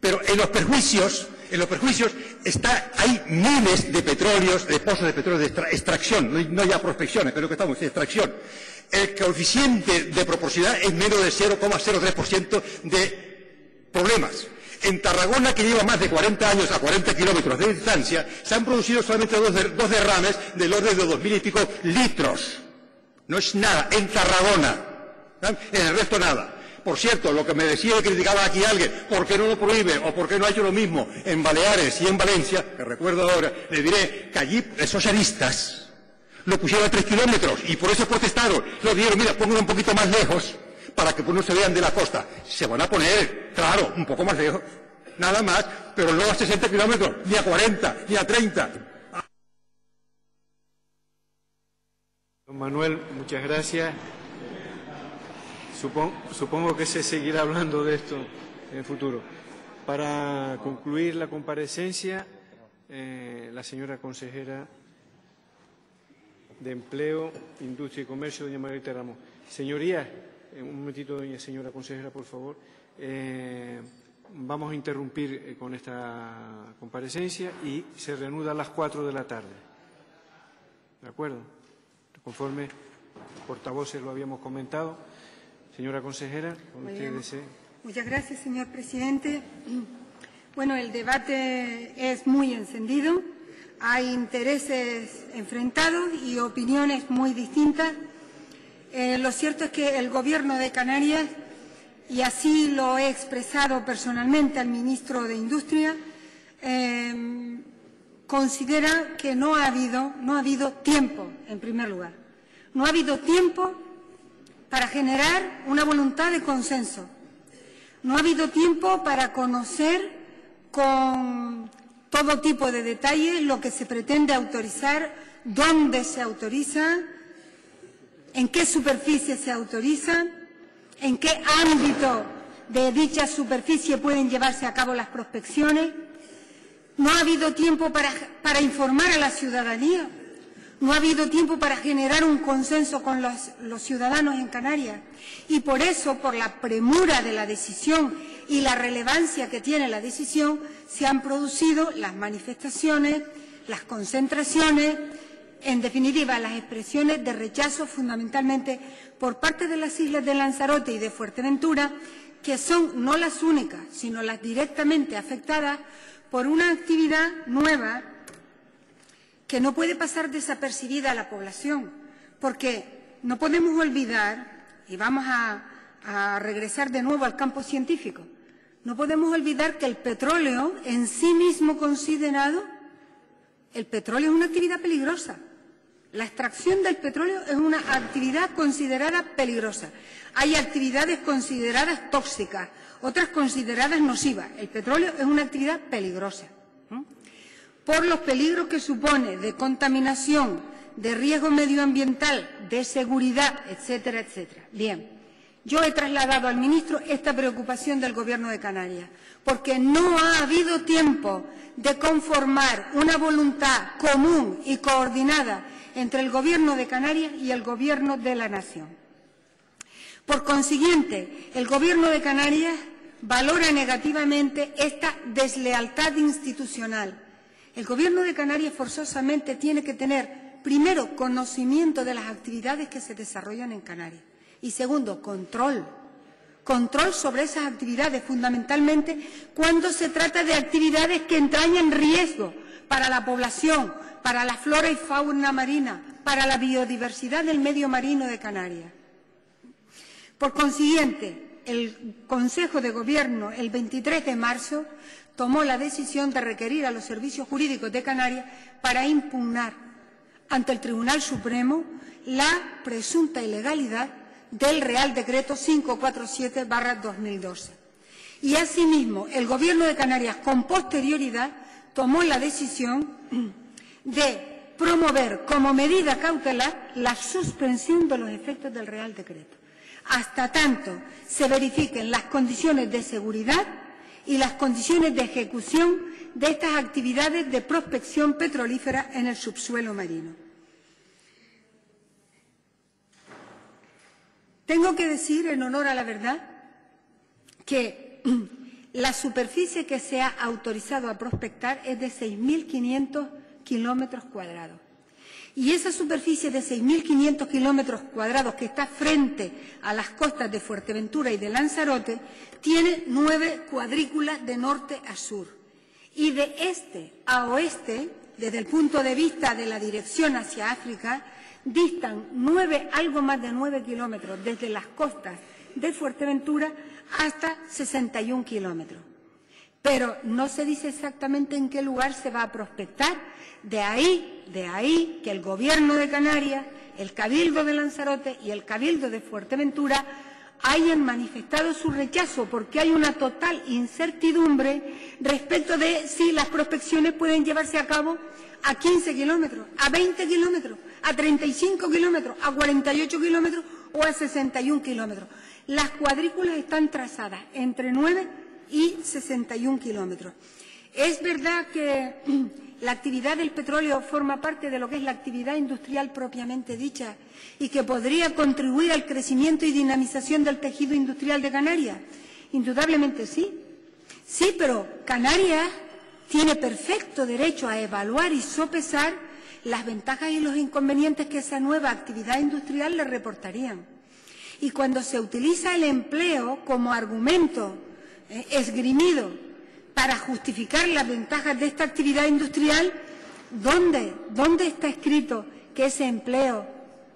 Pero en los perjuicios hay miles de petróleos, de pozos de petróleo de extracción, no ya prospecciones, pero que estamos en extracción. El coeficiente de porosidad es menos del 0,03% de problemas. En Tarragona, que lleva más de 40 años a 40 kilómetros de distancia, se han producido solamente dos derrames del orden de 2.000 y pico litros. No es nada, en Tarragona. En el resto nada. Por cierto, lo que me decía y criticaba aquí alguien, ¿por qué no lo prohíbe o por qué no ha hecho lo mismo en Baleares y en Valencia? Que recuerdo ahora, le diré que allí los socialistas lo pusieron a 3 kilómetros y por eso protestaron. Lo dijeron, mira, pónganlo un poquito más lejos para que no se vean de la costa. Se van a poner, claro, un poco más lejos, nada más, pero no a 60 kilómetros, ni a 40, ni a 30. Don Manuel, muchas gracias. Supongo que se seguirá hablando de esto en el futuro. Para concluir la comparecencia, la señora consejera de Empleo, Industria y Comercio, doña Margarita Ramos. Señorías, un momentito, señora consejera, por favor. Vamos a interrumpir con esta comparecencia y se reanuda a las 4 de la tarde. ¿De acuerdo? Conforme portavoces lo habíamos comentado. Señora consejera, con usted desea. Muchas gracias, señor presidente. Bueno, el debate es muy encendido. Hay intereses enfrentados y opiniones muy distintas. Lo cierto es que el Gobierno de Canarias, y así lo he expresado personalmente al ministro de Industria, considera que no ha habido tiempo, en primer lugar. No ha habido tiempo para generar una voluntad de consenso. No ha habido tiempo para conocer con todo tipo de detalles lo que se pretende autorizar, dónde se autoriza, en qué superficie se autoriza, en qué ámbito de dicha superficie pueden llevarse a cabo las prospecciones. No ha habido tiempo para informar a la ciudadanía. No ha habido tiempo para generar un consenso con los ciudadanos en Canarias. Y por eso, por la premura de la decisión y la relevancia que tiene la decisión, se han producido las manifestaciones, las concentraciones en definitiva, las expresiones de rechazo fundamentalmente por parte de las islas de Lanzarote y de Fuerteventura, que son no las únicas, sino las directamente afectadas por una actividad nueva que no puede pasar desapercibida a la población, porque no podemos olvidar, y vamos a regresar de nuevo al campo científico, no podemos olvidar que el petróleo en sí mismo considerado, el petróleo es una actividad peligrosa. La extracción del petróleo es una actividad considerada peligrosa. Hay actividades consideradas tóxicas, otras consideradas nocivas. El petróleo es una actividad peligrosa, por los peligros que supone de contaminación, de riesgo medioambiental, de seguridad, etcétera, etcétera. Bien, yo he trasladado al ministro esta preocupación del Gobierno de Canarias, porque no ha habido tiempo de conformar una voluntad común y coordinada entre el Gobierno de Canarias y el Gobierno de la Nación. Por consiguiente, el Gobierno de Canarias valora negativamente esta deslealtad institucional. El Gobierno de Canarias forzosamente tiene que tener, primero, conocimiento de las actividades que se desarrollan en Canarias y, segundo, control sobre esas actividades, fundamentalmente cuando se trata de actividades que entrañan riesgo para la población, para la flora y fauna marina, para la biodiversidad del medio marino de Canarias. Por consiguiente, el Consejo de Gobierno, el 23 de marzo, tomó la decisión de requerir a los servicios jurídicos de Canarias para impugnar ante el Tribunal Supremo la presunta ilegalidad del Real Decreto 547/2012. Y asimismo, el Gobierno de Canarias, con posterioridad, tomó la decisión de promover como medida cautelar la suspensión de los efectos del Real Decreto, hasta tanto se verifiquen las condiciones de seguridad y las condiciones de ejecución de estas actividades de prospección petrolífera en el subsuelo marino. Tengo que decir, en honor a la verdad, que la superficie que se ha autorizado a prospectar es de 6.500 kilómetros cuadrados. Y esa superficie de 6.500 kilómetros cuadrados que está frente a las costas de Fuerteventura y de Lanzarote tiene 9 cuadrículas de norte a sur. Y de este a oeste, desde el punto de vista de la dirección hacia África, distan algo más de 9 kilómetros desde las costas de Fuerteventura hasta 61 kilómetros. Pero no se dice exactamente en qué lugar se va a prospectar. De ahí que el Gobierno de Canarias, el Cabildo de Lanzarote y el Cabildo de Fuerteventura hayan manifestado su rechazo, porque hay una total incertidumbre respecto de si las prospecciones pueden llevarse a cabo a 15 kilómetros, a 20 kilómetros, a 35 kilómetros, a 48 kilómetros o a 61 kilómetros. Las cuadrículas están trazadas entre 9 y 61 kilómetros. Es verdad que la actividad del petróleo forma parte de lo que es la actividad industrial propiamente dicha y que podría contribuir al crecimiento y dinamización del tejido industrial de Canarias. Indudablemente sí. Sí, pero Canarias tiene perfecto derecho a evaluar y sopesar las ventajas y los inconvenientes que esa nueva actividad industrial le reportarían. Y cuando se utiliza el empleo como argumento esgrimido para justificar las ventajas de esta actividad industrial, ¿dónde está escrito que ese empleo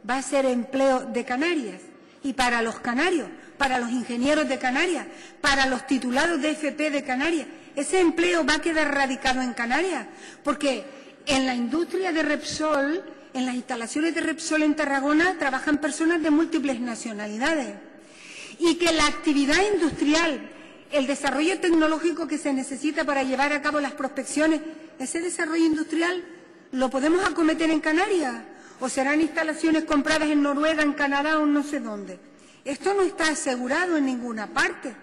va a ser empleo de Canarias? Y para los canarios, para los ingenieros de Canarias, para los titulados de FP de Canarias, ese empleo va a quedar radicado en Canarias, porque en la industria de Repsol, en las instalaciones de Repsol en Tarragona, trabajan personas de múltiples nacionalidades. Y que la actividad industrial, el desarrollo tecnológico que se necesita para llevar a cabo las prospecciones, ese desarrollo industrial lo podemos acometer en Canarias o serán instalaciones compradas en Noruega, en Canadá o no sé dónde. Esto no está asegurado en ninguna parte.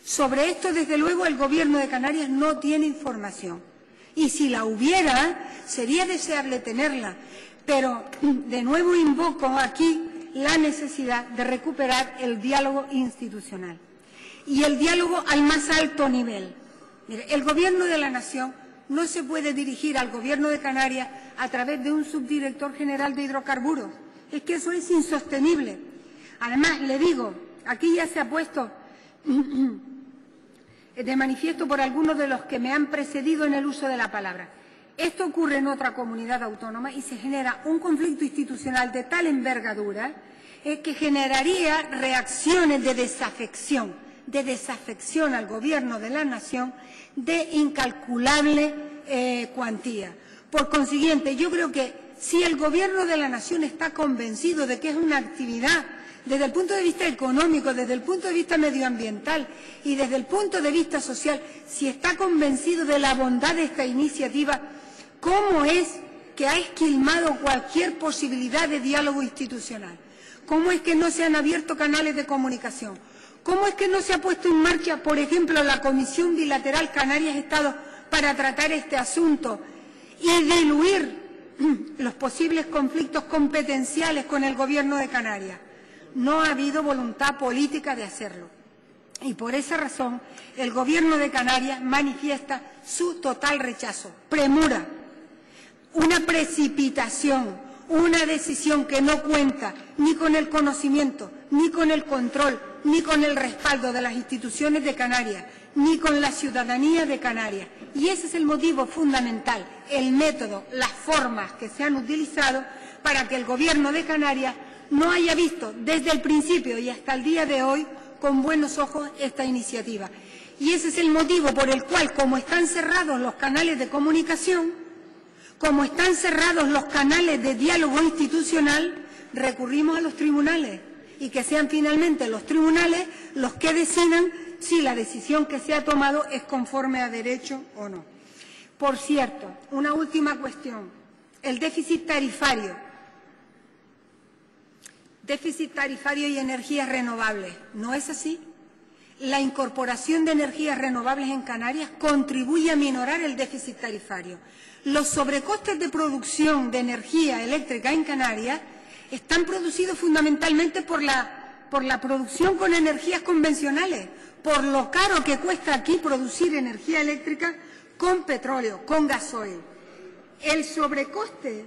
Sobre esto, desde luego, el Gobierno de Canarias no tiene información. Y si la hubiera, sería deseable tenerla. Pero, de nuevo, invoco aquí la necesidad de recuperar el diálogo institucional y el diálogo al más alto nivel. Mire, el Gobierno de la Nación no se puede dirigir al Gobierno de Canarias a través de un subdirector general de hidrocarburos. Es que eso es insostenible. Además, le digo, aquí ya se ha puesto de manifiesto por algunos de los que me han precedido en el uso de la palabra. Esto ocurre en otra comunidad autónoma y se genera un conflicto institucional de tal envergadura que generaría reacciones de desafección al Gobierno de la Nación de incalculable cuantía. Por consiguiente, yo creo que si el Gobierno de la Nación está convencido de que es una actividad desde el punto de vista económico, desde el punto de vista medioambiental y desde el punto de vista social, si está convencido de la bondad de esta iniciativa, ¿cómo es que ha esquilmado cualquier posibilidad de diálogo institucional? ¿Cómo es que no se han abierto canales de comunicación? ¿Cómo es que no se ha puesto en marcha, por ejemplo, la Comisión Bilateral Canarias-Estado para tratar este asunto y diluir los posibles conflictos competenciales con el Gobierno de Canarias? No ha habido voluntad política de hacerlo. Y por esa razón, el Gobierno de Canarias manifiesta su total rechazo. Premura, una precipitación, una decisión que no cuenta ni con el conocimiento, ni con el control, ni con el respaldo de las instituciones de Canarias, ni con la ciudadanía de Canarias. Y ese es el motivo fundamental, el método, las formas que se han utilizado para que el Gobierno de Canarias no haya visto desde el principio y hasta el día de hoy con buenos ojos esta iniciativa. Y ese es el motivo por el cual, como están cerrados los canales de comunicación, como están cerrados los canales de diálogo institucional, recurrimos a los tribunales y que sean finalmente los tribunales los que decidan si la decisión que se ha tomado es conforme a derecho o no. Por cierto, una última cuestión, el déficit tarifario. Déficit tarifario y energías renovables. ¿No es así? La incorporación de energías renovables en Canarias contribuye a minorar el déficit tarifario. Los sobrecostes de producción de energía eléctrica en Canarias están producidos fundamentalmente por la producción con energías convencionales, por lo caro que cuesta aquí producir energía eléctrica con petróleo, con gasoil. El sobrecoste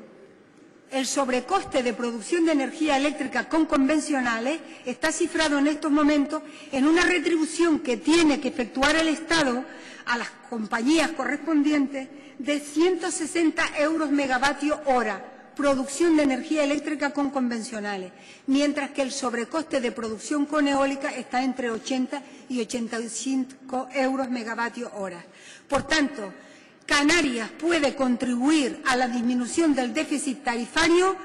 de producción de energía eléctrica con convencionales está cifrado en estos momentos en una retribución que tiene que efectuar el Estado a las compañías correspondientes de 160 euros megavatio hora, producción de energía eléctrica con convencionales, mientras que el sobrecoste de producción con eólica está entre 80 y 85 euros megavatio hora. Por tanto, Canarias puede contribuir a la disminución del déficit tarifario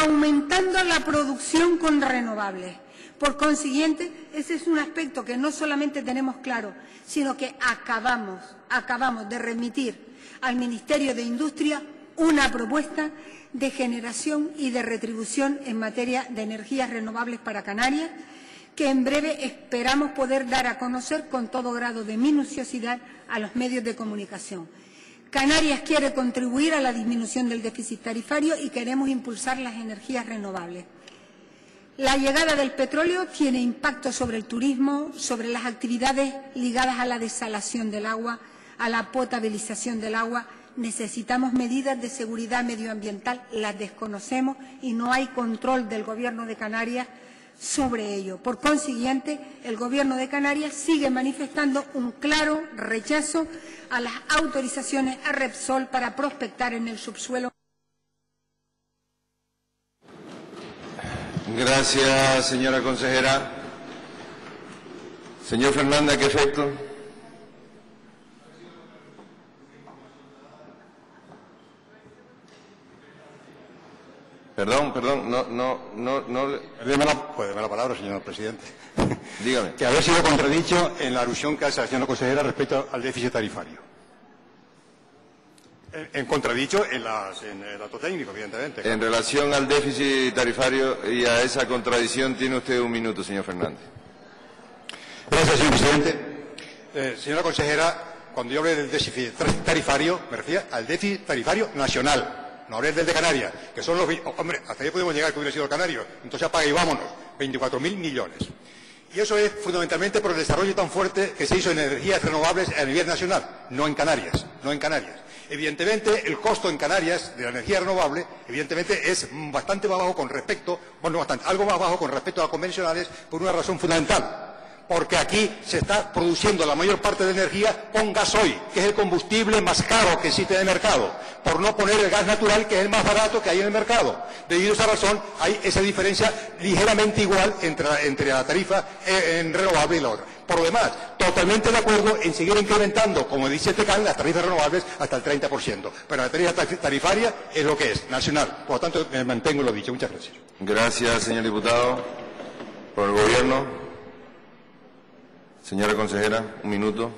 aumentando la producción con renovables. Por consiguiente, ese es un aspecto que no solamente tenemos claro, sino que acabamos de remitir al Ministerio de Industria una propuesta de generación y de retribución en materia de energías renovables para Canarias, que en breve esperamos poder dar a conocer con todo grado de minuciosidad a los medios de comunicación. Canarias quiere contribuir a la disminución del déficit tarifario y queremos impulsar las energías renovables. La llegada del petróleo tiene impacto sobre el turismo, sobre las actividades ligadas a la desalación del agua, a la potabilización del agua. Necesitamos medidas de seguridad medioambiental, las desconocemos y no hay control del Gobierno de Canarias sobre ello. Por consiguiente, el Gobierno de Canarias sigue manifestando un claro rechazo a las autorizaciones a Repsol para prospectar en el subsuelo. Gracias, señora consejera. Señor Fernández, ¿a qué efecto? Perdón, no. Déme la palabra, señor presidente. Dígame. Que haber sido contradicho en la alusión que hace la señora consejera respecto al déficit tarifario. En contradicho en el dato técnico, evidentemente. En relación al déficit tarifario y a esa contradicción, tiene usted un minuto, señor Fernández. Gracias, señor presidente. Señora consejera, cuando yo hablé del déficit tarifario, me refería al déficit tarifario nacional. No hablé del de Canarias, que son los... Hombre, hasta ahí podemos llegar que hubiera sido el canario. Entonces apaga y vámonos. 24.000 millones. Y eso es fundamentalmente por el desarrollo tan fuerte que se hizo en energías renovables a nivel nacional, no en Canarias. Evidentemente, el costo en Canarias de la energía renovable, evidentemente, es bastante más bajo con respecto, algo más bajo con respecto a convencionales, por una razón fundamental. Porque aquí se está produciendo la mayor parte de energía con gasoil, que es el combustible más caro que existe en el mercado, por no poner el gas natural, que es el más barato que hay en el mercado. Debido a esa razón, hay esa diferencia ligeramente igual entre la tarifa en renovable y la otra. Por lo demás, totalmente de acuerdo en seguir incrementando, como dice este CAN, las tarifas renovables hasta el 30%. Pero la tarifa tarifaria es lo que es, nacional. Por lo tanto, me mantengo lo dicho. Muchas gracias. Gracias, señor diputado. Por el Gobierno. Señora consejera, un minuto.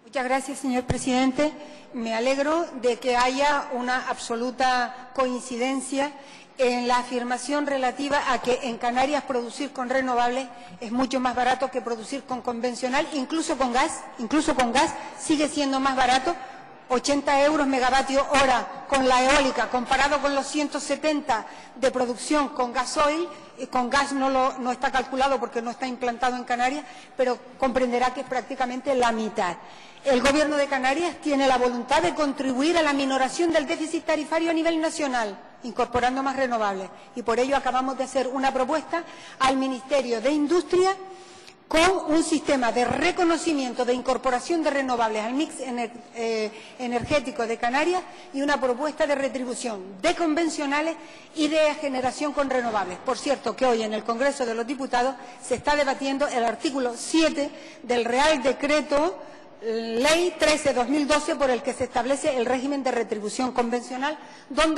Muchas gracias, señor presidente. Me alegro de que haya una absoluta coincidencia en la afirmación relativa a que en Canarias producir con renovables es mucho más barato que producir con convencional, incluso con gas sigue siendo más barato. 80 euros megavatio hora con la eólica, comparado con los 170 de producción con gasoil. Con gas no está calculado porque no está implantado en Canarias, pero comprenderá que es prácticamente la mitad. El Gobierno de Canarias tiene la voluntad de contribuir a la minoración del déficit tarifario a nivel nacional, incorporando más renovables. Y por ello acabamos de hacer una propuesta al Ministerio de Industria con un sistema de reconocimiento de incorporación de renovables al mix energético de Canarias y una propuesta de retribución de convencionales y de generación con renovables. Por cierto, que hoy en el Congreso de los Diputados se está debatiendo el artículo 7 del Real Decreto Ley 13/2012 por el que se establece el régimen de retribución convencional, donde